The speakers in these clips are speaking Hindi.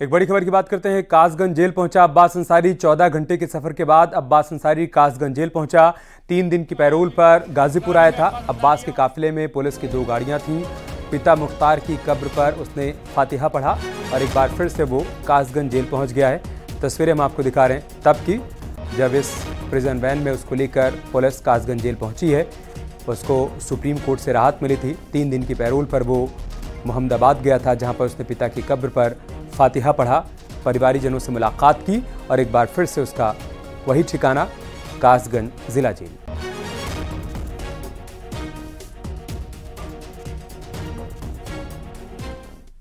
एक बड़ी खबर की बात करते हैं। कासगंज जेल पहुंचा अब्बास अंसारी। 14 घंटे के सफर के बाद अब्बास अंसारी कासगंज जेल पहुंचा। 3 दिन की पैरोल पर गाजीपुर आया था। अब्बास के काफिले में पुलिस की 2 गाड़ियां थीं। पिता मुख्तार की कब्र पर उसने फातिहा पढ़ा और एक बार फिर से वो कासगंज जेल पहुंच गया है। तस्वीरें हम आपको दिखा रहे हैं तब की, जब इस प्रिजन वैन में उसको लेकर पुलिस कासगंज जेल पहुंची है। उसको सुप्रीम कोर्ट से राहत मिली थी। 3 दिन की पैरोल पर वो मोहम्मदाबाद गया था, जहां पर उसने पिता की कब्र पर फातिहा पढ़ा, परिवारीजनों से मुलाकात की और एक बार फिर से उसका वही ठिकाना कासगंज जिला जेल।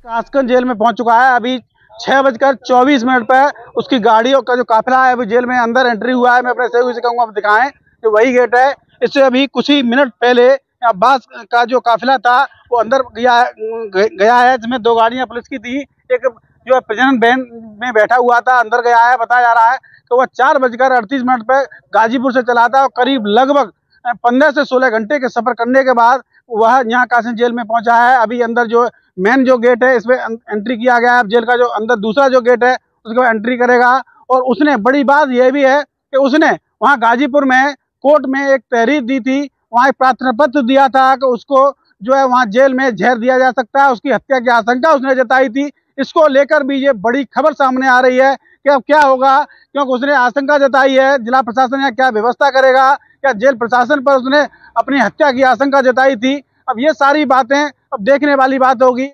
कासगंज जेल में पहुंच चुका है। अभी 6:24 पर उसकी गाड़ियों का जो काफिला है अभी जेल में अंदर एंट्री हुआ है। मैं अपने सहयोगी से कहूँगा आप दिखाएं, जो वही गेट है। इससे अभी कुछ ही मिनट पहले अब्बास का जो काफिला था वो अंदर गया है, जिसमें 2 गाड़ियां पुलिस की थी। एक जो प्रिजन वैन में बैठा हुआ था अंदर गया है। बताया जा रहा है कि वह 4:38 पर गाजीपुर से चला था और करीब लगभग 15 से 16 घंटे के सफर करने के बाद वह यहाँ कासगंज जेल में पहुंचा है। अभी अंदर जो मेन जो गेट है इसमें एंट्री किया गया है। जेल का जो अंदर दूसरा जो गेट है उसके बाद एंट्री करेगा। और उसने बड़ी बात यह भी है कि उसने वहाँ गाजीपुर में कोर्ट में एक तहरीर दी थी, वहाँ एक प्रार्थना पत्र दिया था कि उसको जो है वहाँ जेल में जहर दिया जा सकता है। उसकी हत्या की आशंका उसने जताई थी। इसको लेकर भी ये बड़ी खबर सामने आ रही है कि अब क्या होगा, क्योंकि उसने आशंका जताई है। जिला प्रशासन यहाँ क्या व्यवस्था करेगा, क्या जेल प्रशासन पर उसने अपनी हत्या की आशंका जताई थी। अब ये सारी बातें अब देखने वाली बात होगी।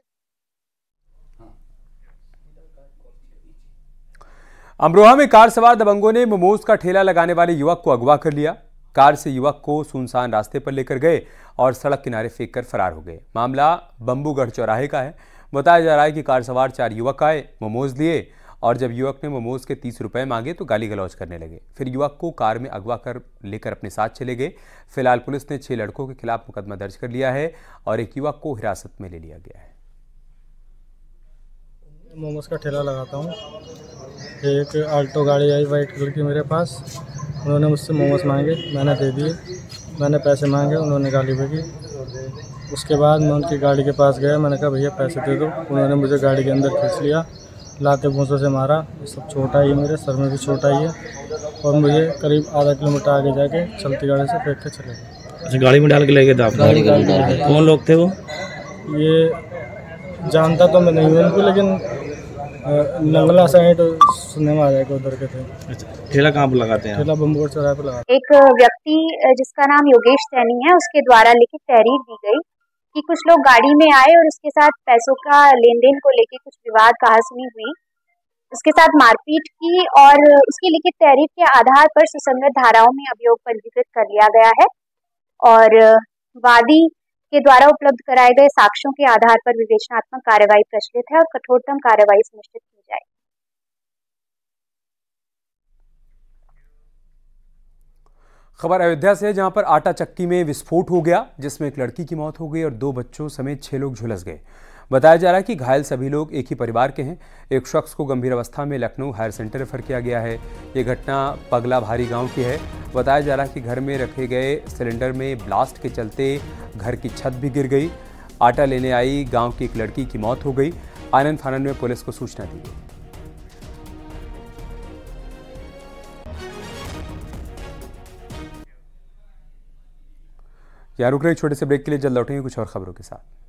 अमरोहा में कार सवार दबंगों ने मोमोज का ठेला लगाने वाले युवक को अगवा कर लिया। कार से युवक को सुनसान रास्ते पर लेकर गए और सड़क किनारे फेंककर फरार हो गए। मामला बंबूगढ़ चौराहे का है। बताया जा रहा है कि कार सवार 4 युवक आए, मोमोज लिए और जब युवक ने मोमोज के 30 रुपए मांगे तो गाली गलौज करने लगे। फिर युवक को कार में अगवा कर लेकर अपने साथ चले गए। फिलहाल पुलिस ने 6 लड़कों के खिलाफ मुकदमा दर्ज कर लिया है और एक युवक को हिरासत में ले लिया गया है। मोमोज का ठेला लगाता हूँ। एक आल्टो गाड़ी आई वाइट कलर की मेरे पास। उन्होंने मुझसे मोमोज मांगे, मैंने दे दिए। मैंने पैसे मांगे, उन्होंने गाली बकी। उसके बाद मैं उनकी गाड़ी के पास गया। मैंने कहा भैया पैसे दे दो। उन्होंने मुझे गाड़ी के अंदर खींच लिया, लाते भूसों से मारा। ये सब चोट आई है, मेरे सर में भी चोट आई है और मुझे करीब आधा किलोमीटर आगे जाके चलती गाड़ी से फेंक के चले गए। अच्छा, गाड़ी में डाल के ले गए थे आप? गाड़ी डाल के। कौन लोग थे वो? ये जानता तो मैं नहीं हूँ उनको, लेकिन नंगला साइड सुनने में आ जाएगा उधर के थे। अच्छा, ठेला कहाँ पर लगाते हैं? ठेला बंबूगढ़ चौराहे पर लगा। एक व्यक्ति जिसका नाम योगेश सैनी है, उसके द्वारा लिखित तहरीर दी गई कि कुछ लोग गाड़ी में आए और उसके साथ पैसों का लेन देन को लेकर कुछ विवाद कहासुनी हुई, उसके साथ मारपीट की और उसकी लिखित तहरीर के आधार पर सुसंगत धाराओं में अभियोग पंजीकृत कर लिया गया है और वादी के द्वारा उपलब्ध कराए गए साक्ष्यों के आधार पर विवेचनात्मक कार्रवाई प्रचलित है और कठोरतम कार्रवाई सुनिश्चित की जाए। खबर अयोध्या से, जहां पर आटा चक्की में विस्फोट हो गया, जिसमें एक लड़की की मौत हो गई और 2 बच्चों समेत 6 लोग झुलस गए। बताया जा रहा है कि घायल सभी लोग एक ही परिवार के हैं। एक शख्स को गंभीर अवस्था में लखनऊ हायर सेंटर रेफर किया गया है। ये घटना पगला भारी गांव की है। बताया जा रहा है कि घर में रखे गए सिलेंडर में ब्लास्ट के चलते घर की छत भी गिर गई। आटा लेने आई गाँव की एक लड़की की मौत हो गई। आनन फानन में पुलिस को सूचना दी गई। यहाँ रुक रहे छोटे से ब्रेक के लिए, जल्द लौटेंगे कुछ और खबरों के साथ।